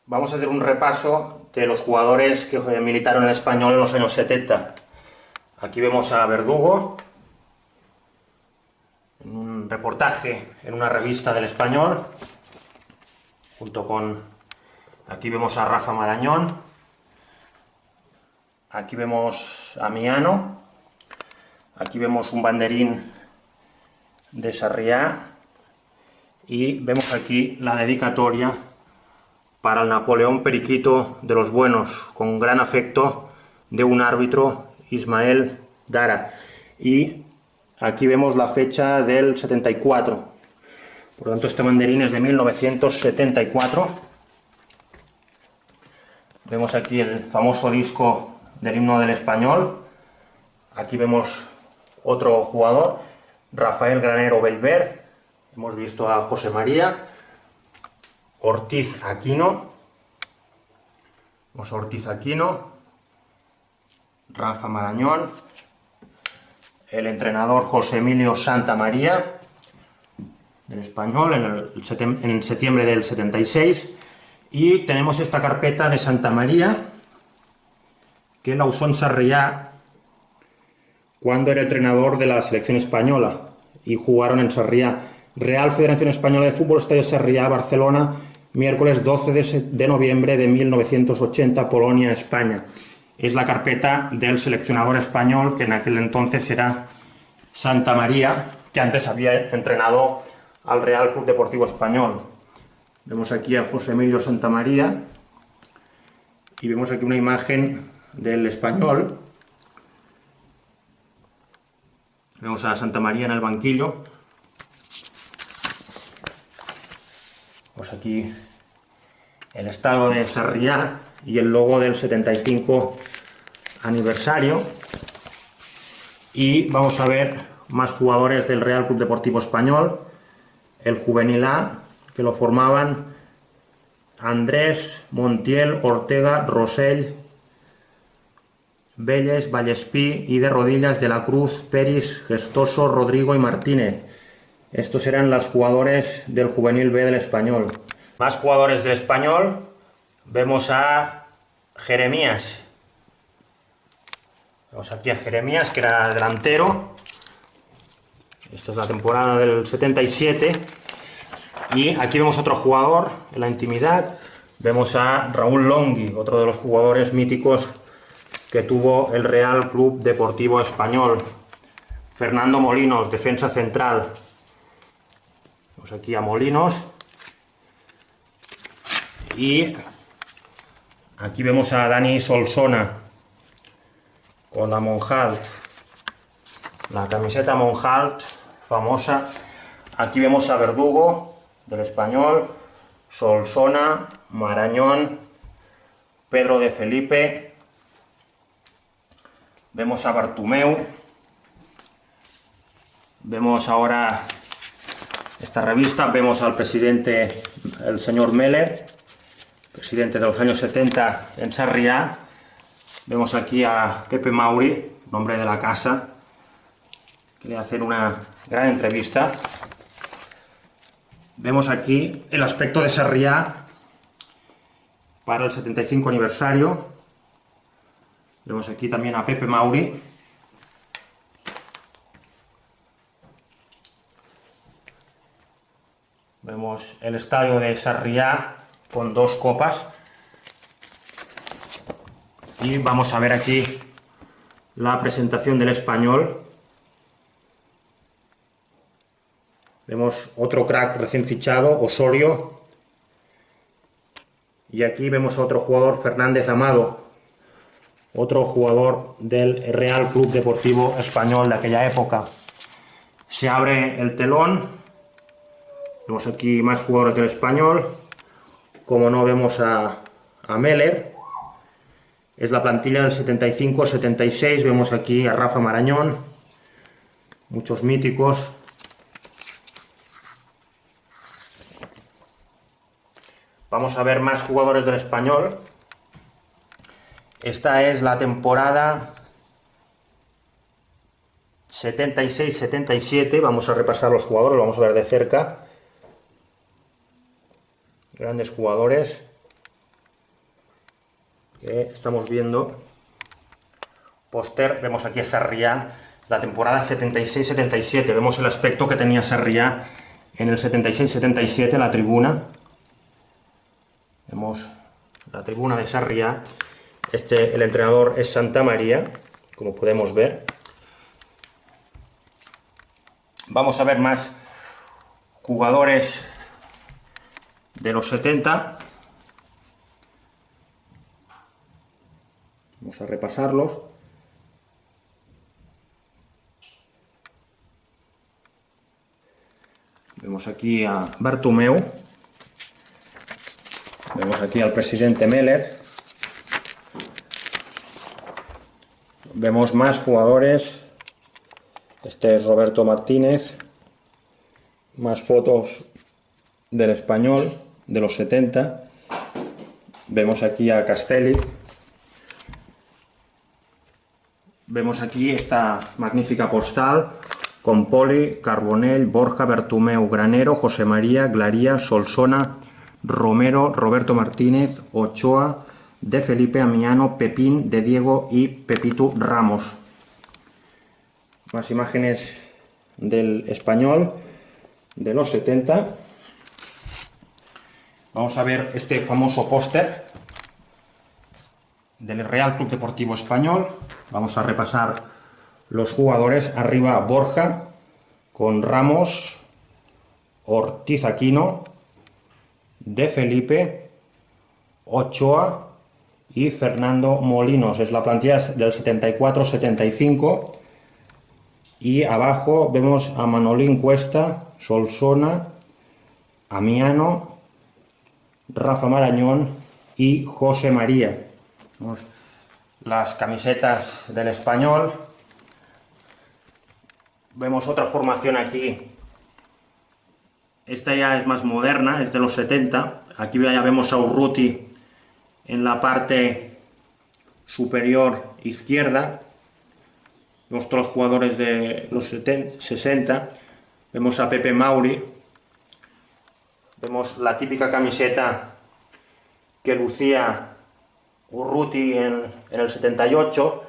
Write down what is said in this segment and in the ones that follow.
Vamos a hacer un repaso de los jugadores que militaron en el Español en los años 70. Aquí vemos a Verdugo, en un reportaje en una revista del Español, junto con... Aquí vemos a Rafa Marañón, aquí vemos a Miano, aquí vemos un banderín de Sarriá y vemos aquí la dedicatoria para el Napoleón Periquito de los Buenos, con gran afecto de un árbitro, Ismael Dara. Y aquí vemos la fecha del 74. Por lo tanto, este banderín es de 1974. Vemos aquí el famoso disco del himno del Español. Aquí vemos otro jugador, Rafael Granero Belver. Hemos visto a José María. Ortiz Aquino, vamos a Ortiz Aquino, Rafa Marañón, el entrenador José Emilio Santamaría, del Español, en septiembre del 76, y tenemos esta carpeta de Santamaría, que la usó en Sarriá cuando era entrenador de la selección española, y jugaron en Sarriá. Real Federación Española de Fútbol, Estadio Sarriá, Barcelona, miércoles 12 de noviembre de 1980, Polonia, España. Es la carpeta del seleccionador español, que en aquel entonces era Santamaría, que antes había entrenado al Real Club Deportivo Español. Vemos aquí a José Emilio Santamaría y vemos aquí una imagen del Español. Vemos a Santamaría en el banquillo. Pues aquí el estado de Sarriá y el logo del 75 aniversario. Y vamos a ver más jugadores del Real Club Deportivo Español. El juvenil A, que lo formaban Andrés, Montiel, Ortega, Rosell, Vélez, Vallespí y de rodillas de la Cruz, Peris, Gestoso, Rodrigo y Martínez. Estos eran los jugadores del juvenil B del Español. Más jugadores del Español. Vemos a Jeremías. Vemos aquí a Jeremías, que era delantero. Esta es la temporada del 77. Y aquí vemos otro jugador en la intimidad. Vemos a Raúl Longhi, otro de los jugadores míticos que tuvo el Real Club Deportivo Español. Fernando Molinos, defensa central. Vemos aquí a Molinos. Y aquí vemos a Dani Solsona con la Monjalt, la camiseta Monjalt famosa. Aquí vemos a Verdugo del Español, Solsona, Marañón, Pedro de Felipe. Vemos a Bartomeu. Vemos ahora esta revista. Vemos al presidente, el señor Meller, presidente de los años 70 en Sarriá. Vemos aquí a Pepe Mauri, nombre de la casa, que le hacen una gran entrevista. Vemos aquí el aspecto de Sarriá para el 75 aniversario. Vemos aquí también a Pepe Mauri. Vemos el estadio de Sarriá con dos copas. Y vamos a ver aquí la presentación del Español. Vemos otro crack recién fichado, Osorio. Y aquí vemos a otro jugador, Fernández Amado, otro jugador del Real Club Deportivo Español de aquella época. Se abre el telón. Vemos aquí más jugadores del Español. Como no, vemos a Meller. Es la plantilla del 75-76. Vemos aquí a Rafa Marañón. Muchos míticos. Vamos a ver más jugadores del Español. Esta es la temporada 76-77. Vamos a repasar los jugadores, lo vamos a ver de cerca. Grandes jugadores. que estamos viendo. Póster, vemos aquí a Sarriá, la temporada 76-77. Vemos el aspecto que tenía Sarriá en el 76-77, la tribuna. Vemos la tribuna de Sarriá. El entrenador es Santamaría, como podemos ver. Vamos a ver más jugadores de los 70. Vamos a repasarlos. Vemos aquí a Bartomeu. Vemos aquí al presidente Meller. Vemos más jugadores. Este es Roberto Martínez. Más fotos del Español de los 70. Vemos aquí a Castelli. Vemos aquí esta magnífica postal con Poli, Carbonell, Borja, Bertomeu, Granero, José María, Glaría, Solsona, Romero, Roberto Martínez, Ochoa, De Felipe, Amiano, Pepín, De Diego y Pepitu Ramos. Más imágenes del Español de los 70. Vamos a ver este famoso póster del Real Club Deportivo Español. Vamos a repasar los jugadores. Arriba Borja con Ramos, Ortiz Aquino, De Felipe, Ochoa y Fernando Molinos. Es la plantilla del 74-75. Y abajo vemos a Manolín Cuesta, Solsona, Amiano, Rafa Marañón y José María. Vemos las camisetas del Español. Vemos otra formación aquí. Esta ya es más moderna, es de los 70. Aquí ya vemos a Urruti en la parte superior izquierda. Vemos todos los jugadores de los 60. Vemos a Pepe Mauri. Vemos la típica camiseta que lucía Urruti en el 78,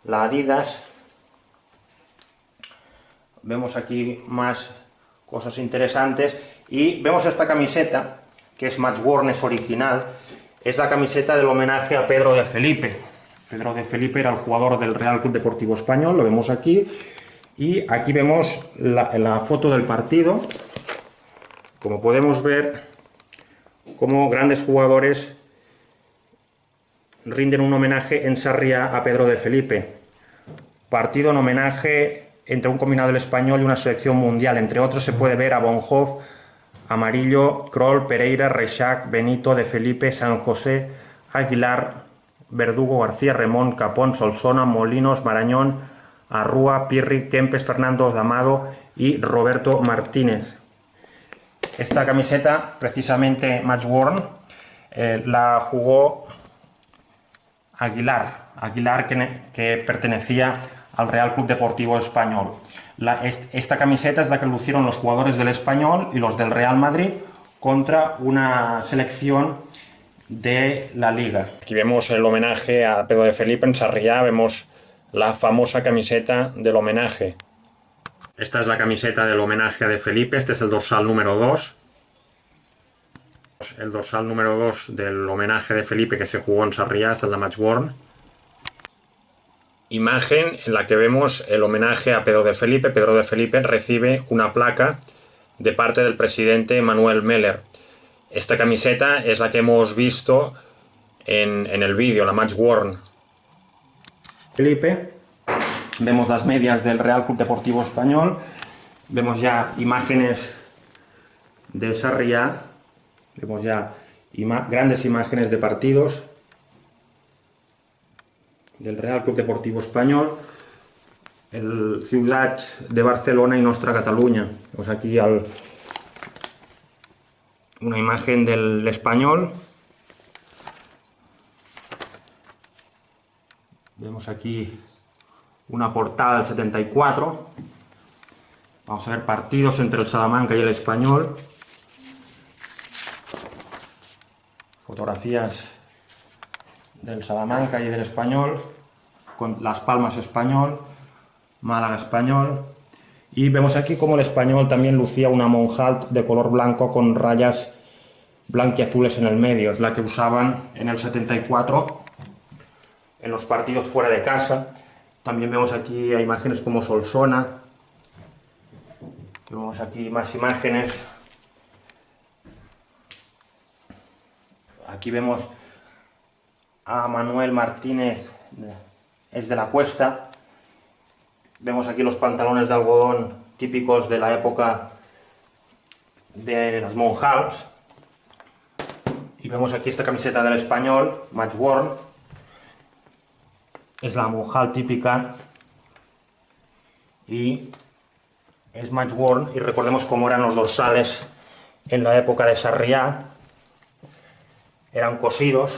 la Adidas. Vemos aquí más cosas interesantes y vemos esta camiseta que es Matchworn, es original. Es la camiseta del homenaje a Pedro de Felipe. Pedro de Felipe era el jugador del Real Club Deportivo Español, lo vemos aquí. Y aquí vemos la foto del partido. Como podemos ver, como grandes jugadores rinden un homenaje en Sarriá a Pedro de Felipe. Partido en homenaje entre un combinado del Español y una selección mundial. Entre otros se puede ver a Bonhoff, Amarillo, Kroll, Pereira, Reixac, Benito, De Felipe, San José, Aguilar, Verdugo, García, Remón, Capón, Solsona, Molinos, Marañón, Arrúa, Pirri, Kempes, Fernando Damado y Roberto Martínez. Esta camiseta, precisamente Matchworn, la jugó Aguilar que pertenecía al Real Club Deportivo Español. Esta camiseta es la que lucieron los jugadores del Español y los del Real Madrid contra una selección de la Liga. Aquí vemos el homenaje a Pedro de Felipe en Sarriá, vemos la famosa camiseta del homenaje. Esta es la camiseta del homenaje a De Felipe, este es el dorsal número 2. El dorsal número 2 del homenaje de Felipe que se jugó en Sarriá, esta es la Matchworn. Imagen en la que vemos el homenaje a Pedro de Felipe. Pedro de Felipe recibe una placa de parte del presidente Manuel Meller. Esta camiseta es la que hemos visto en el vídeo, la Matchworn. Felipe, vemos las medias del Real Club Deportivo Español, vemos ya imágenes de Sarriá, vemos ya grandes imágenes de partidos del Real Club Deportivo Español, el Ciudad de Barcelona y Nostra Catalunya. Vemos aquí una imagen del Español. Vemos aquí una portada del 74. Vamos a ver partidos entre el Salamanca y el Español. Fotografías del Salamanca y del Español, con Las Palmas Español, Málaga Español, y vemos aquí como el Español también lucía una Monjalt de color blanco con rayas blanquiazules en el medio, es la que usaban en el 74 en los partidos fuera de casa. También vemos aquí imágenes como Solsona, vemos aquí más imágenes. Aquí vemos a Manuel Martínez, es de la Cuesta. Vemos aquí los pantalones de algodón típicos de la época de las Monjalts. Y vemos aquí esta camiseta del Español, Match Worn. Es la Monjalt típica y es Match Worn. Y recordemos cómo eran los dorsales en la época de Sarriá. Eran cosidos.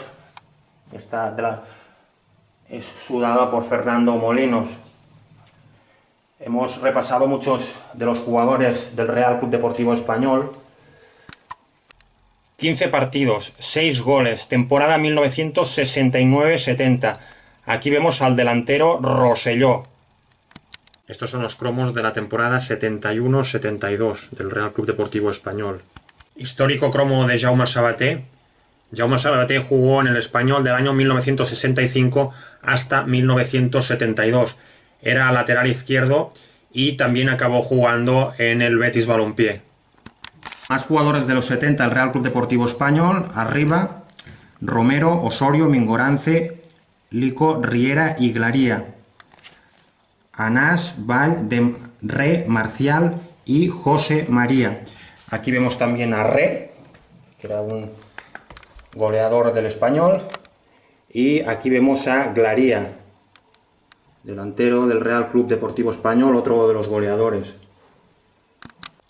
Esta es sudada por Fernando Molinos. Hemos repasado muchos de los jugadores del Real Club Deportivo Español. 15 partidos, 6 goles, temporada 1969-70. Aquí vemos al delantero Rosselló. Estos son los cromos de la temporada 71-72 del Real Club Deportivo Español. Histórico cromo de Jaume Sabater. Jaume Sabater jugó en el Español del año 1965 hasta 1972. Era lateral izquierdo y también acabó jugando en el Betis Balompié. Más jugadores de los 70 del Real Club Deportivo Español. Arriba, Romero, Osorio, Mingorance, Lico, Riera y Glaría. Anás, Vall, Re, Marcial y José María. Aquí vemos también a Re, que era un goleador del Español. Y aquí vemos a Glaría, delantero del Real Club Deportivo Español, otro de los goleadores.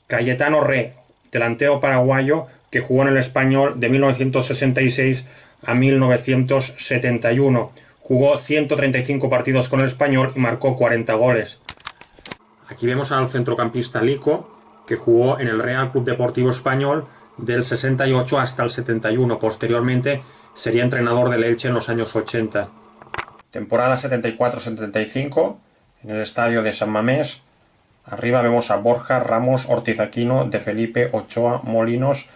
Cayetano Re, delantero paraguayo que jugó en el Español de 1966 a 1971. Jugó 135 partidos con el Español y marcó 40 goles. Aquí vemos al centrocampista Lico, que jugó en el Real Club Deportivo Español del 68 hasta el 71. Posteriormente sería entrenador del Elche en los años 80. Temporada 74-75, en el estadio de San Mamés. Arriba vemos a Borja, Ramos, Ortiz Aquino, De Felipe, Ochoa, Molinos.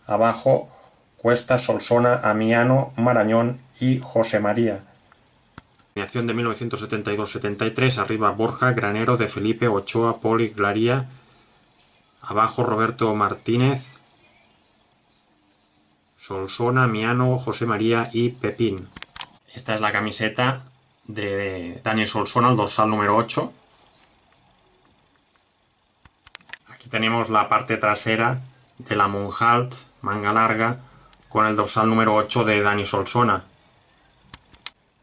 Abajo, Cuesta, Solsona, Amiano, Marañón y José María. Alineación de 1972-73. Arriba Borja, Granero, De Felipe, Ochoa, Poli, Glaría. Abajo Roberto Martínez, Solsona, Amiano, José María y Pepín. Esta es la camiseta de Daniel Solsona, el dorsal número 8. Aquí tenemos la parte trasera de la Monjalt, manga larga, con el dorsal número 8 de Dani Solsona.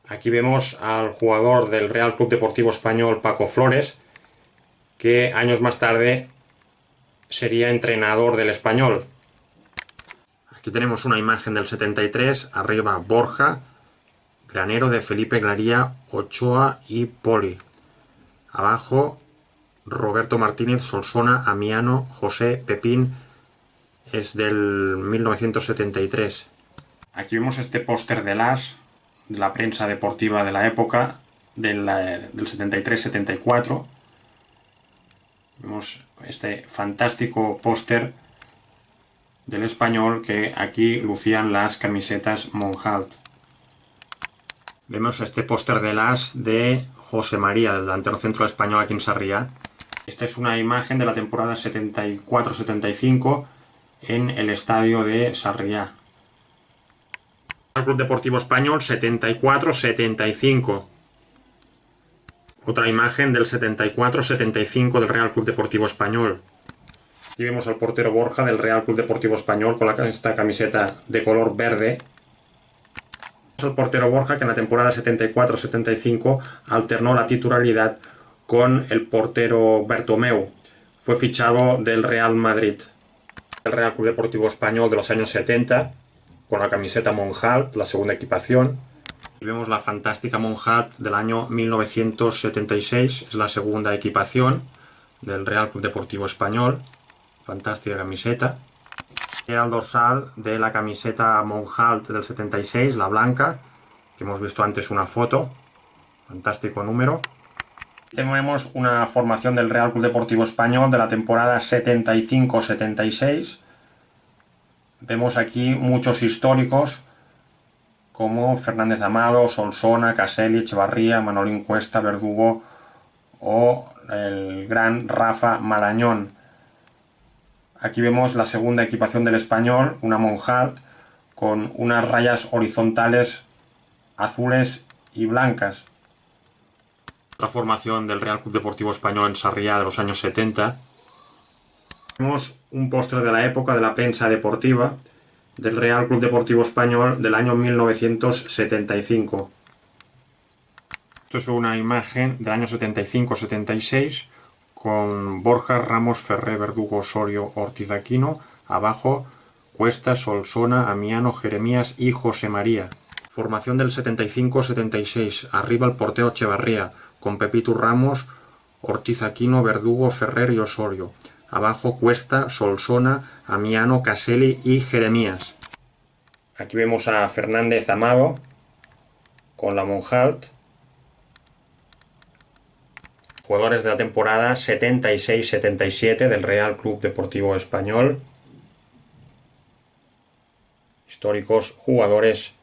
Aquí vemos al jugador del Real Club Deportivo Español, Paco Flores, que años más tarde sería entrenador del Español. Aquí tenemos una imagen del 73, arriba Borja, Granero, De Felipe, Glaría, Ochoa y Poli. Abajo Roberto Martínez, Solsona, Amiano, José, Pepín. Es del 1973. Aquí vemos este póster de la prensa deportiva de la época, del 73-74. Vemos este fantástico póster del Español, que aquí lucían las camisetas Monjalt. Vemos este póster de José María, del delantero centro español aquí en Sarriá. Esta es una imagen de la temporada 74-75 en el estadio de Sarriá. El Club Deportivo Español 74-75. Otra imagen del 74-75 del Real Club Deportivo Español. Aquí vemos al portero Borja del Real Club Deportivo Español con esta camiseta de color verde. El portero Borja, que en la temporada 74-75 alternó la titularidad con el portero Bertomeu. Fue fichado del Real Madrid. El Real Club Deportivo Español de los años 70, con la camiseta Monjalt, la segunda equipación. Y vemos la fantástica Monjalt del año 1976, es la segunda equipación del Real Club Deportivo Español. Fantástica camiseta. Era el dorsal de la camiseta Monjalt del 76, la blanca, que hemos visto antes una foto, fantástico número. Tenemos una formación del Real Club Deportivo Español de la temporada 75-76. Vemos aquí muchos históricos como Fernández Amado, Solsona, Caselli, Echevarría, Manolín Cuesta, Verdugo o el gran Rafa Marañón. Aquí vemos la segunda equipación del Español, una Monjal con unas rayas horizontales azules y blancas. La formación del Real Club Deportivo Español en Sarriá de los años 70. Tenemos un póster de la época de la prensa deportiva del Real Club Deportivo Español del año 1975. Esto es una imagen del año 75-76 con Borja, Ramos, Ferré, Verdugo, Osorio, Ortiz Aquino, abajo Cuesta, Solsona, Amiano, Jeremías y José María. Formación del 75-76, arriba el portero Echevarría, con Pepito Ramos, Ortiz Aquino, Verdugo, Ferrer y Osorio. Abajo Cuesta, Solsona, Amiano, Caselli y Jeremías. Aquí vemos a Fernández Amado con la Monjalt. Jugadores de la temporada 76-77 del Real Club Deportivo Español. Históricos jugadores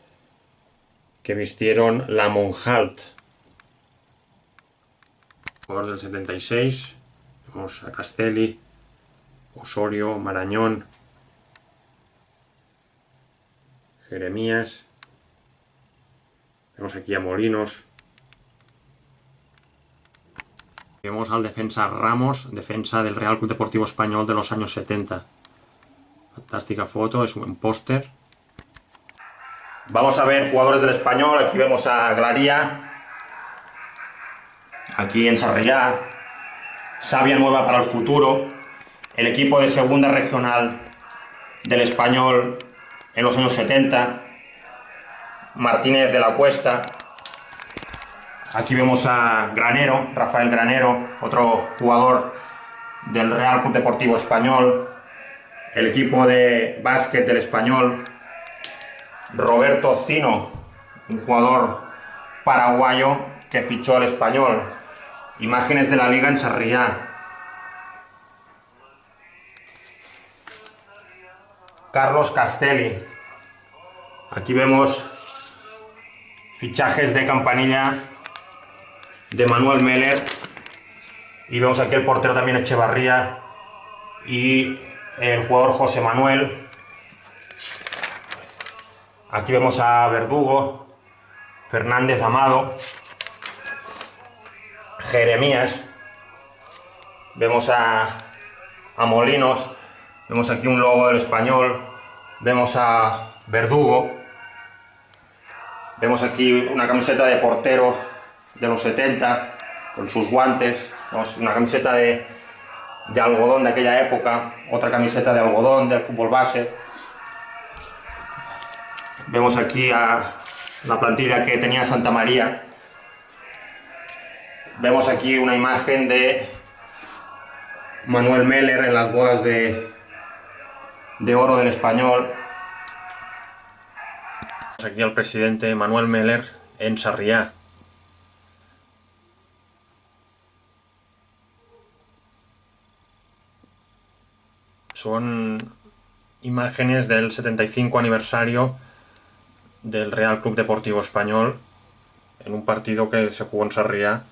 que vistieron la Monjalt. Jugadores del 76. Vemos a Castelli, Osorio, Marañón, Jeremías. Vemos aquí a Molinos. Vemos al defensa Ramos, defensa del Real Club Deportivo Español de los años 70. Fantástica foto, es un póster. Vamos a ver jugadores del Español. Aquí vemos a Glaría. Aquí en Sarriá. Savia nueva para el futuro. El equipo de segunda regional del Español en los años 70. Martínez de la Cuesta. Aquí vemos a Granero, Rafael Granero, otro jugador del Real Club Deportivo Español. El equipo de básquet del Español. Roberto Zino, un jugador paraguayo que fichó al Español. Imágenes de la liga en Sarriá. Carlos Castelli. Aquí vemos fichajes de Campanilla de Manuel Meller. Y vemos aquí el portero también Echevarría y el jugador José Manuel. Aquí vemos a Verdugo, Fernández Amado, Jeremías. Vemos a Molinos. Vemos aquí un logo del Español. Vemos a Verdugo. Vemos aquí una camiseta de portero de los 70 con sus guantes. Vemos una camiseta de algodón de aquella época. Otra camiseta de algodón del fútbol base. Vemos aquí a la plantilla que tenía Santa María. Vemos aquí una imagen de Manuel Meller en las bodas de oro del Español. Vemos aquí al presidente Manuel Meller en Sarriá. Son imágenes del 75 aniversario del Real Club Deportivo Español en un partido que se jugó en Sarriá,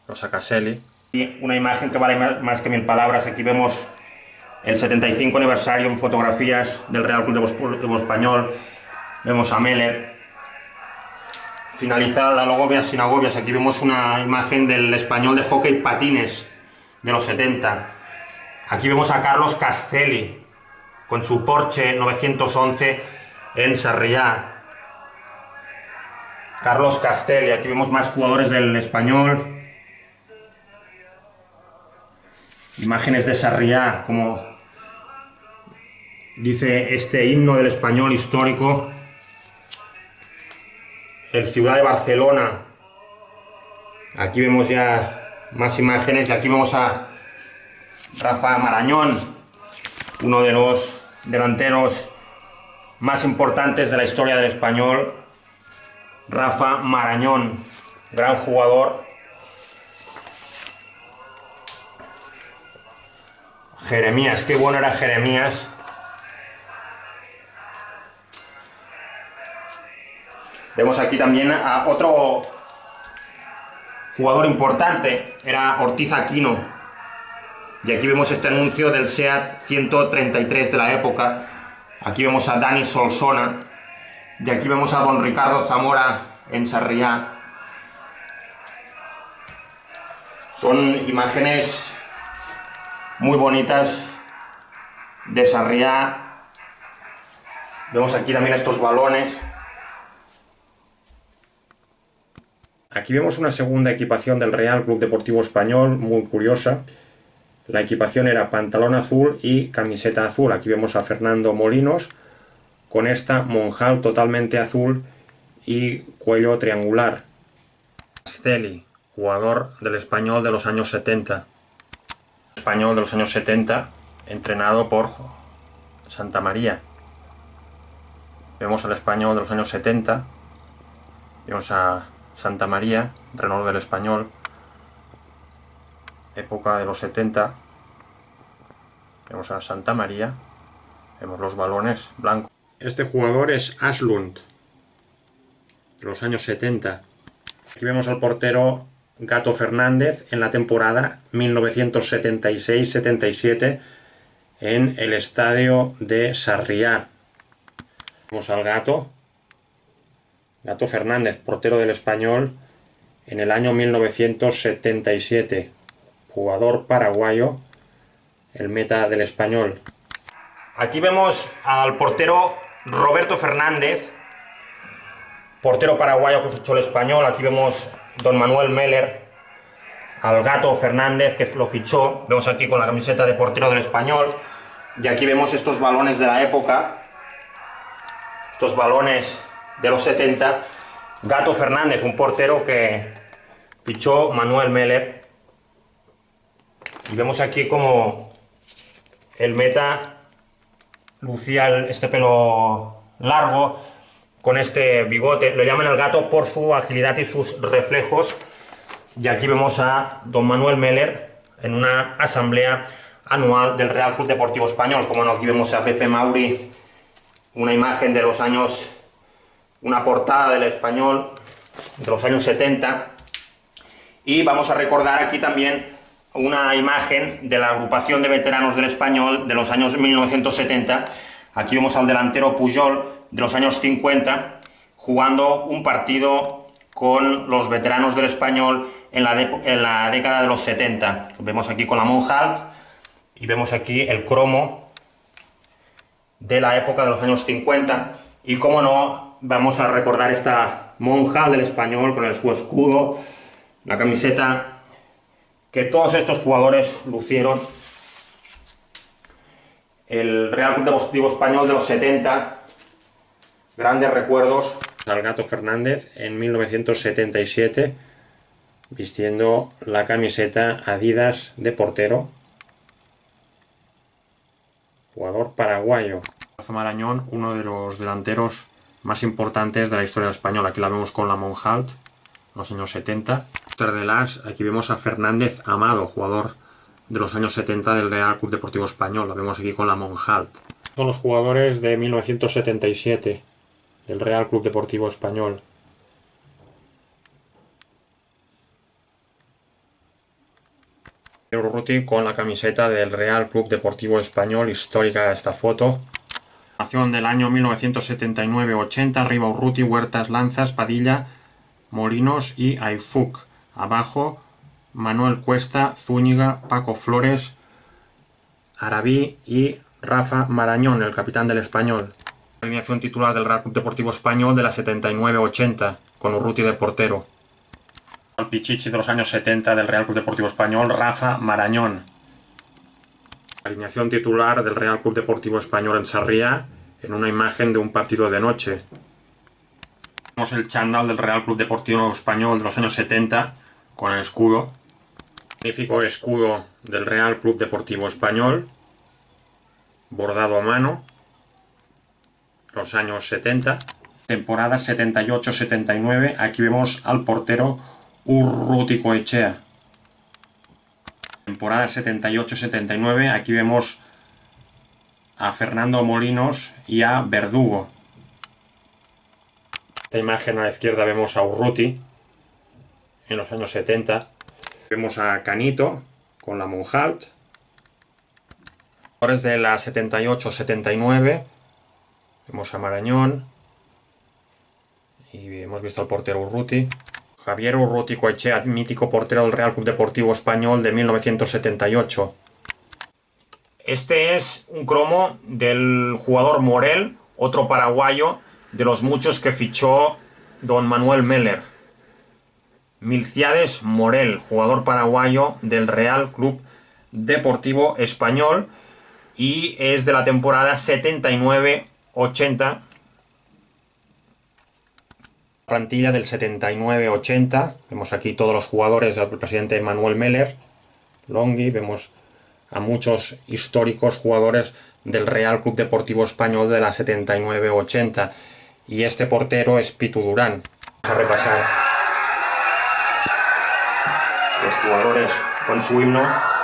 los Caselli. Y una imagen que vale más que 1000 palabras. Aquí vemos el 75 aniversario en fotografías del Real Club Deportivo Español. Vemos a Meller. Finalizada la Logovias sin agobias. Aquí vemos una imagen del Español de hockey patines de los 70. Aquí vemos a Carlos Castelli con su Porsche 911 en Sarriá. Carlos Castelli. Aquí vemos más jugadores del Español. Imágenes de Sarriá, como dice este himno del Español histórico. El Ciudad de Barcelona. Aquí vemos ya más imágenes. Y aquí vemos a Rafa Marañón, uno de los delanteros más importantes de la historia del Español. Rafa Marañón, gran jugador. Jeremías, qué bueno era Jeremías. Vemos aquí también a otro jugador importante, era Ortiz Aquino. Y aquí vemos este anuncio del SEAT 133 de la época. Aquí vemos a Dani Solsona. Y aquí vemos a don Ricardo Zamora en Sarriá. Son imágenes muy bonitas de Sarriá. Vemos aquí también estos balones. Aquí vemos una segunda equipación del Real Club Deportivo Español, muy curiosa. La equipación era pantalón azul y camiseta azul. Aquí vemos a Fernando Molinos con esta monjal totalmente azul y cuello triangular. Castelli, jugador del Español de los años 70. Español de los años 70, entrenado por Santamaría. Vemos al Español de los años 70. Vemos a Santamaría, entrenador del Español, época de los 70. Vemos a Santamaría, vemos los balones blancos. Este jugador es Aslund, de los años 70. Aquí vemos al portero Gato Fernández en la temporada 1976-77 en el estadio de Sarriá. Vemos al Gato Fernández, portero del Español en el año 1977, jugador paraguayo, el meta del Español. Aquí vemos al portero Roberto Fernández, portero paraguayo que fichó el Español. Aquí vemos don Manuel Meller, al Gato Fernández que lo fichó. Vemos aquí con la camiseta de portero del Español. Y aquí vemos estos balones de la época, estos balones de los 70. Gato Fernández, un portero que fichó Manuel Meller. Y vemos aquí como el meta lucía este pelo largo con este bigote. Lo llaman el Gato por su agilidad y sus reflejos. Y aquí vemos a don Manuel Meller en una asamblea anual del Real Club Deportivo Español. Como no, aquí vemos a Pepe Mauri, una imagen de los años, una portada del Español de los años 70. Y vamos a recordar aquí también una imagen de la agrupación de veteranos del Español de los años 1970. Aquí vemos al delantero Pujol de los años 50 jugando un partido con los veteranos del Español en la década de los 70. Vemos aquí con la Monjal y vemos aquí el cromo de la época de los años 50. Y como no, vamos a recordar esta Monjal del Español con su escudo, la camiseta que todos estos jugadores lucieron. El Real Club Deportivo Español de los 70, grandes recuerdos. Al Gato Fernández en 1977 vistiendo la camiseta Adidas de portero, jugador paraguayo. Rafa Marañón, uno de los delanteros más importantes de la historia española. Aquí la vemos con la Monjalt, los años 70. De las, aquí vemos a Fernández Amado, jugador de los años 70 del Real Club Deportivo Español. La vemos aquí con la Monjalt. Son los jugadores de 1977 del Real Club Deportivo Español. Urruti con la camiseta del Real Club Deportivo Español, histórica esta foto. Nación del año 1979-80, arriba Urruti, Huertas, Lanzas, Padilla, Molinos y Ayfuc. Abajo Manuel Cuesta, Zúñiga, Paco Flores, Arabí y Rafa Marañón, el capitán del Español. Alineación titular del Real Club Deportivo Español de la 79-80, con Urruti de portero. El Pichichi de los años 70 del Real Club Deportivo Español, Rafa Marañón. Alineación titular del Real Club Deportivo Español en Sarriá, en una imagen de un partido de noche. Vemos el chándal del Real Club Deportivo Español de los años 70, con el escudo. Magnífico escudo del Real Club Deportivo Español, bordado a mano, los años 70. Temporada 78-79, aquí vemos al portero Urruti Coechea. Temporada 78-79, aquí vemos a Fernando Molinos y a Verdugo. Esta imagen a la izquierda vemos a Urruti en los años 70. Vemos a Canito con la Monjalt. Jugadores de la 78-79. Vemos a Marañón. Y hemos visto al portero Urruti. Javier Urruti Coechea, mítico portero del Real Club Deportivo Español de 1978. Este es un cromo del jugador Morel, otro paraguayo de los muchos que fichó don Manuel Meller. Milciades Morel, jugador paraguayo del Real Club Deportivo Español, y es de la temporada 79-80. Plantilla del 79-80. Vemos aquí todos los jugadores del presidente Manuel Meller, Longhi. Vemos a muchos históricos jugadores del Real Club Deportivo Español de la 79-80. Y este portero es Pitu Durán. Vamos a repasar los jugadores con su himno.